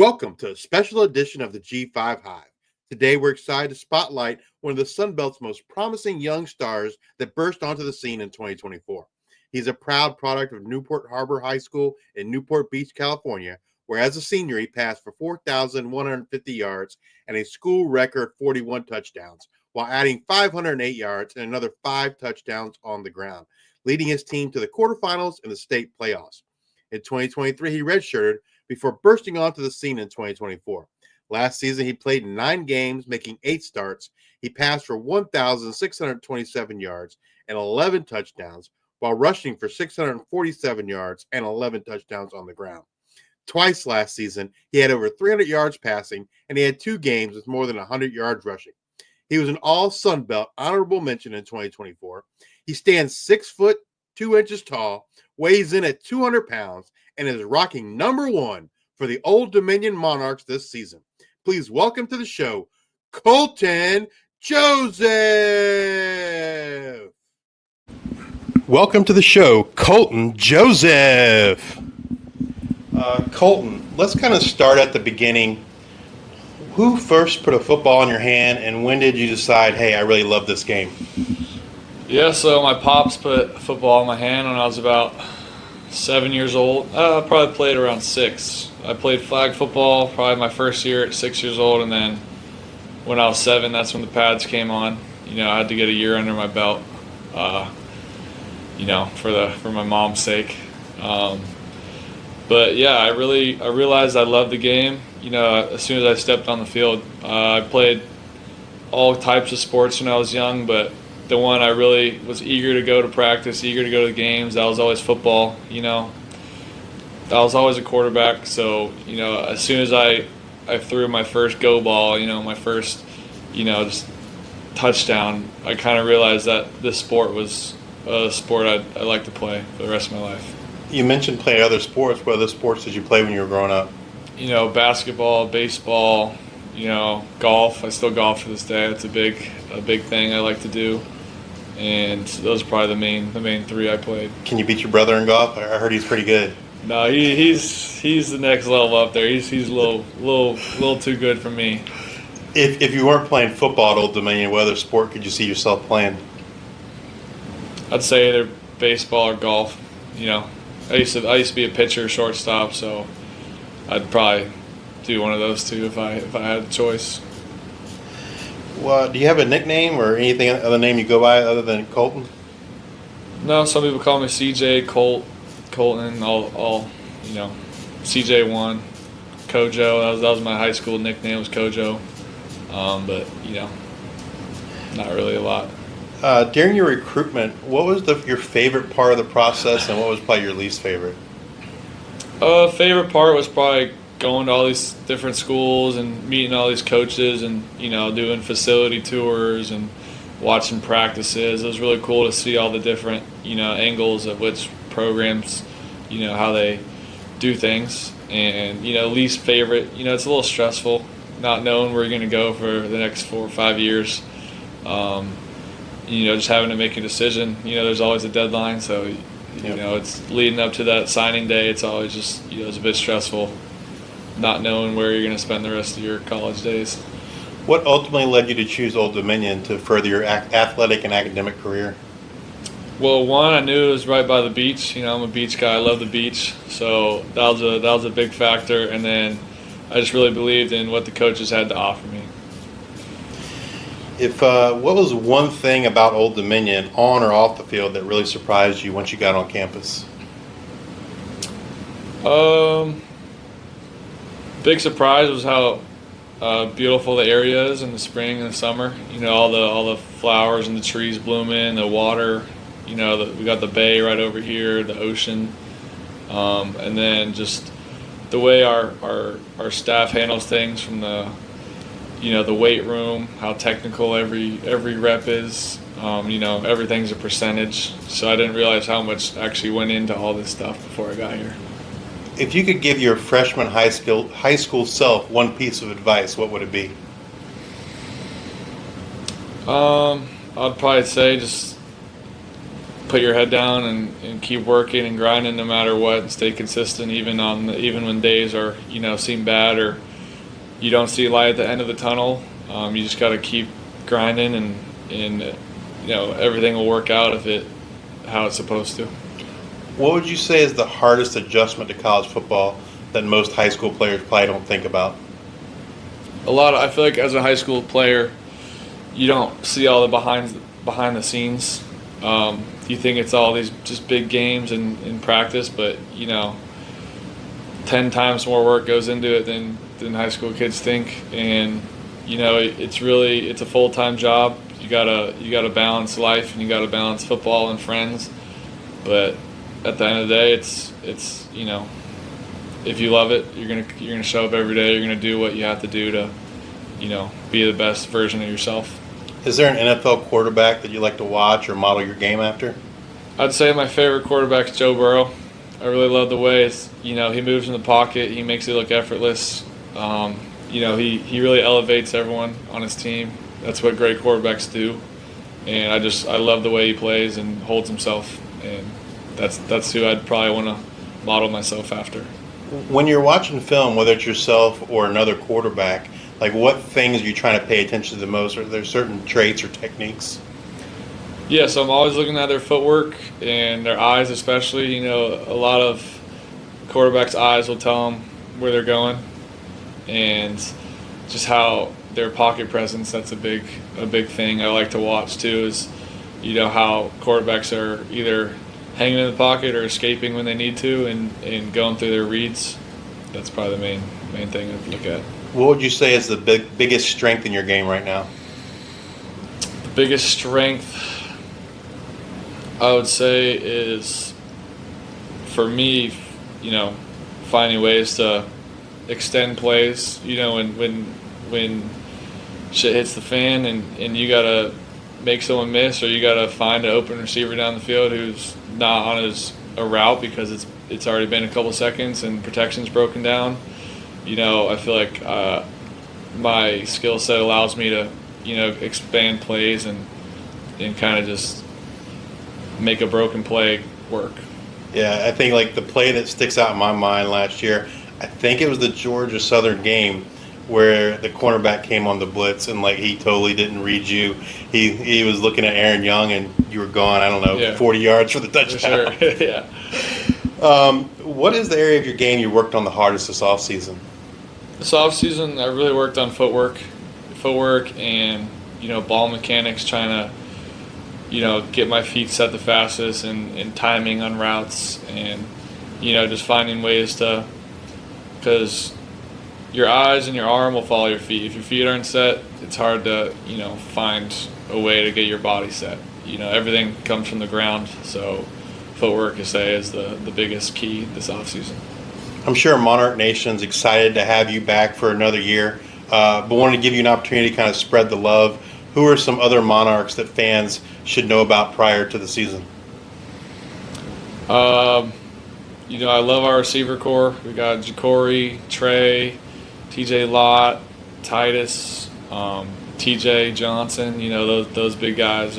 Welcome to a special edition of the G5 Hive. Today, we're excited to spotlight one of the Sun Belt's most promising young stars that burst onto the scene in 2024. He's a proud product of Newport Harbor High School in Newport Beach, California, where as a senior, he passed for 4,150 yards and a school record 41 touchdowns, while adding 508 yards and another 5 touchdowns on the ground, leading his team to the quarterfinals and the state playoffs. In 2023, he redshirted before bursting onto the scene in 2024. Last season, he played in 9 games, making 8 starts. He passed for 1,627 yards and 11 touchdowns, while rushing for 647 yards and 11 touchdowns on the ground. Twice last season, he had over 300 yards passing, and he had 2 games with more than 100 yards rushing. He was an all-Sun Belt honorable mention in 2024. He stands 6 foot 2 inches tall, weighs in at 200 pounds, and is rocking number 1 for the Old Dominion Monarchs this season. Please welcome to the show, Colton Joseph. Welcome to the show, Colton Joseph. Colton, let's kind of start at the beginning. Who first put a football in your hand, and when did you decide, hey, I really love this game? Yeah, so my pops put a football in my hand when I was about 7 years old. I probably played around 6. I played flag football probably my first year at 6 years old, and then when I was 7, that's when the pads came on. I had to get a year under my belt, for my mom's sake. But yeah, I realized I loved the game. As soon as I stepped on the field, I played all types of sports when I was young, but the one I really was eager to go to practice, eager to go to games, that was always football. I was always a quarterback, so as soon as I threw my first go ball, my first just touchdown, I kind of realized that this sport was a sport I'd like to play for the rest of my life. You mentioned playing other sports. What other sports did you play when you were growing up? Basketball, baseball, golf. I still golf to this day. It's a big thing I like to do. And those are probably the main 3 I played. Can you beat your brother in golf? I heard he's pretty good. No, he's the next level up there. He's a little too good for me. If you weren't playing football at Old Dominion, what other sport could you see yourself playing? I'd say either baseball or golf. I used to be a pitcher, shortstop, so I'd probably do one of those 2 if I had a choice. Well, do you have a nickname or anything other name you go by other than Colton? No, some people call me CJ, Colton, all CJ1, Kojo. That was my high school nickname, was Kojo. But not really a lot. During your recruitment, what was your favorite part of the process, and what was probably your least favorite? Favorite part was probably going to all these different schools and meeting all these coaches and, doing facility tours and watching practices. It was really cool to see all the different, angles of which programs, how they do things. And, least favorite, it's a little stressful not knowing where you're going to go for the next 4 or 5 years. Just having to make a decision. There's always a deadline, so, it's leading up to that signing day. It's always just, it's a bit stressful not knowing where you're going to spend the rest of your college days. What ultimately led you to choose Old Dominion to further your athletic and academic career? Well, one, I knew it was right by the beach. I'm a beach guy. I love the beach, so that was a big factor. And then I just really believed in what the coaches had to offer me. What was one thing about Old Dominion, on or off the field, that really surprised you once you got on campus? Big surprise was how beautiful the area is in the spring and the summer. All the flowers and the trees blooming, the water. We got the bay right over here, the ocean, and then just the way our staff handles things from the weight room, how technical every rep is. Everything's a percentage. So I didn't realize how much actually went into all this stuff before I got here. If you could give your freshman high school self one piece of advice, what would it be? I'd probably say just put your head down and keep working and grinding no matter what, and stay consistent even when days are seem bad or you don't see light at the end of the tunnel. You just got to keep grinding and everything will work out how it's supposed to. What would you say is the hardest adjustment to college football that most high school players probably don't think about? I feel like as a high school player, you don't see all the behind the scenes. You think it's all these just big games in practice, but 10 times more work goes into it than high school kids think. And it's a full-time job. You gotta balance life and you gotta balance football and friends. But at the end of the day, it's if you love it, you're gonna show up every day. You're gonna do what you have to do to be the best version of yourself. Is there an NFL quarterback that you like to watch or model your game after? I'd say my favorite quarterback is Joe Burrow. I really love the way he moves in the pocket. He makes it look effortless. He really elevates everyone on his team. That's what great quarterbacks do. And I love the way he plays and holds himself. And that's who I'd probably want to model myself after. When you're watching film, whether it's yourself or another quarterback, like what things are you trying to pay attention to the most? Are there certain traits or techniques? Yeah, so I'm always looking at their footwork and their eyes especially. A lot of quarterbacks' eyes will tell them where they're going. And just how their pocket presence, that's a big thing I like to watch too, is how quarterbacks are either hanging in the pocket or escaping when they need to and going through their reads. That's probably the main thing I'd look at. What would you say is the biggest strength in your game right now? The biggest strength, I would say, is for me, finding ways to extend plays. When shit hits the fan and you gotta make someone miss, or you gotta find an open receiver down the field who's not on a route because it's already been a couple seconds and protection's broken down. I feel like my skill set allows me to expand plays and kind of just make a broken play work. Yeah, I think like the play that sticks out in my mind last year, I think it was the Georgia Southern game where the cornerback came on the blitz and like he totally didn't read you. He was looking at Aaron Young and you were gone, 40 yards for the touchdown. For sure. Yeah. What is the area of your game you worked on the hardest this offseason? This offseason, I really worked on footwork and ball mechanics, trying to get my feet set the fastest and timing on routes and just finding ways to, because your eyes and your arm will follow your feet. If your feet aren't set, it's hard to find a way to get your body set. Everything comes from the ground, so footwork, I say, is the biggest key this offseason. I'm sure Monarch Nation's excited to have you back for another year, but wanted to give you an opportunity to kind of spread the love. Who are some other Monarchs that fans should know about prior to the season? I love our receiver core. We got Ja'Cory, Trey, TJ Lott, Titus, TJ Johnson. Those big guys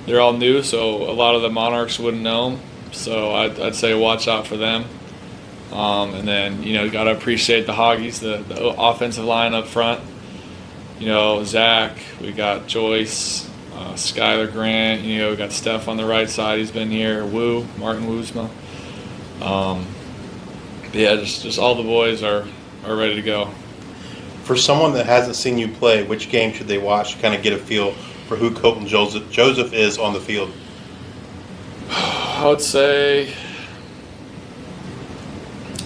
they're all new, so a lot of the Monarchs wouldn't know them. So I'd say watch out for them. And then, you got to appreciate the Hoggies, the offensive line up front. Zach, we got Joyce, Skylar Grant, we got Steph on the right side. He's been here. Martin Woosma. Just all the boys are ready to go. For someone that hasn't seen you play, which game should they watch to kind of get a feel for who Colton Joseph is on the field? I would say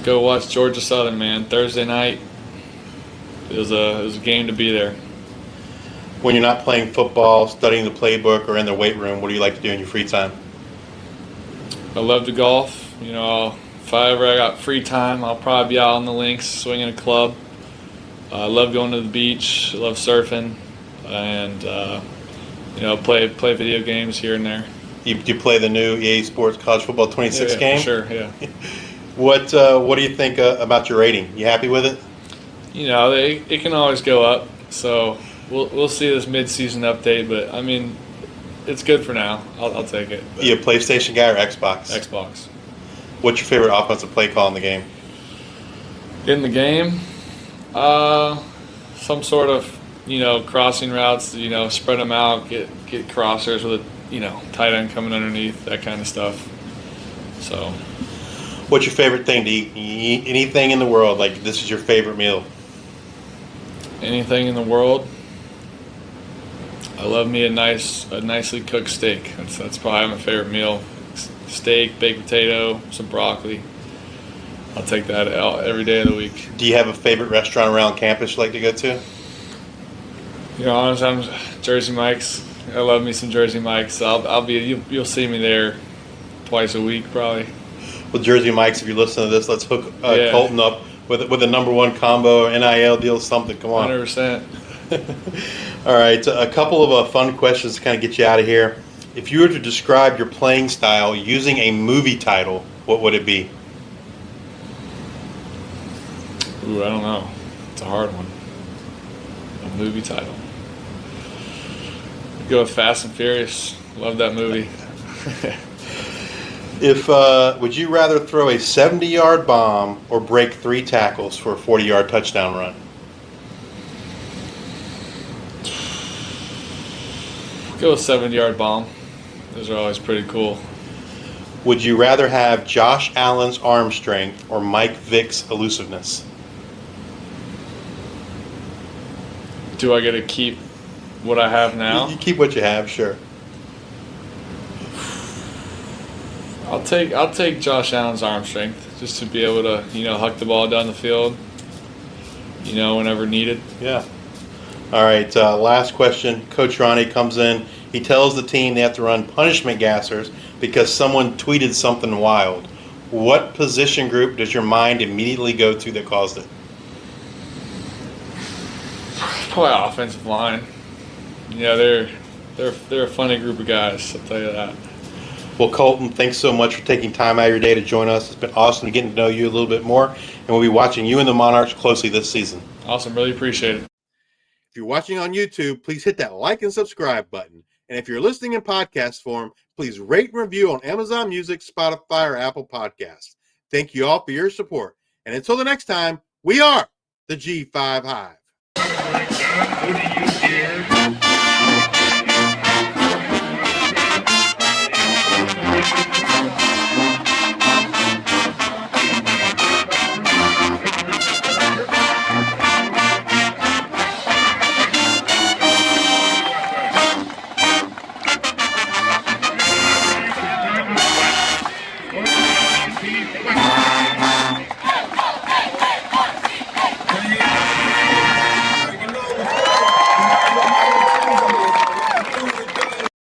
go watch Georgia Southern, man. Thursday night. It was a game to be there. When you're not playing football, studying the playbook, or in the weight room, what do you like to do in your free time? I love to golf. If I got free time, I'll probably be out on the links, swinging a club. I love going to the beach. I love surfing, and play video games here and there. You play the new EA Sports College Football 26 game? For sure, yeah. What do you think about your rating? You happy with it? It can always go up. So we'll see this mid-season update, but I mean, it's good for now. I'll take it. You a PlayStation guy or Xbox? Xbox. What's your favorite offensive play call in the game? In the game, some sort of, crossing routes, spread them out, get crossers with a, tight end coming underneath, that kind of stuff. So. What's your favorite thing to eat? Anything in the world, like this is your favorite meal? Anything in the world. I love me a nicely cooked steak. That's probably my favorite meal. Steak, baked potato, some broccoli. I'll take that out every day of the week. Do you have a favorite restaurant around campus you like to go to? Honestly, I'm Jersey Mike's. I love me some Jersey Mike's. So you'll see me there twice a week probably. Well, Jersey Mike's, if you listen to this, let's hook Colton up with a #1 combo, NIL deal, something. Come on. 100%. All right, a couple of fun questions to kind of get you out of here. If you were to describe your playing style using a movie title, what would it be? Ooh, I don't know. It's a hard one. A movie title. I'd go with Fast and Furious. Love that movie. Would you rather throw a 70-yard bomb or break 3 tackles for a 40-yard touchdown run? Go with 70-yard bomb. Those are always pretty cool. Would you rather have Josh Allen's arm strength or Mike Vick's elusiveness? Do I get to keep what I have now? You keep what you have, sure. I'll take Josh Allen's arm strength just to be able to, huck the ball down the field, whenever needed. Yeah. All right, last question. Coach Ronnie comes in. He tells the team they have to run punishment gassers because someone tweeted something wild. What position group does your mind immediately go to that caused it? Probably offensive line. They're a funny group of guys, I'll tell you that. Well, Colton, thanks so much for taking time out of your day to join us. It's been awesome getting to know you a little bit more, and we'll be watching you and the Monarchs closely this season. Awesome. Really appreciate it. If you're watching on YouTube, please hit that like and subscribe button. And if you're listening in podcast form, please rate and review on Amazon Music, Spotify, or Apple Podcasts. Thank you all for your support. And until the next time, we are the G5 Hive.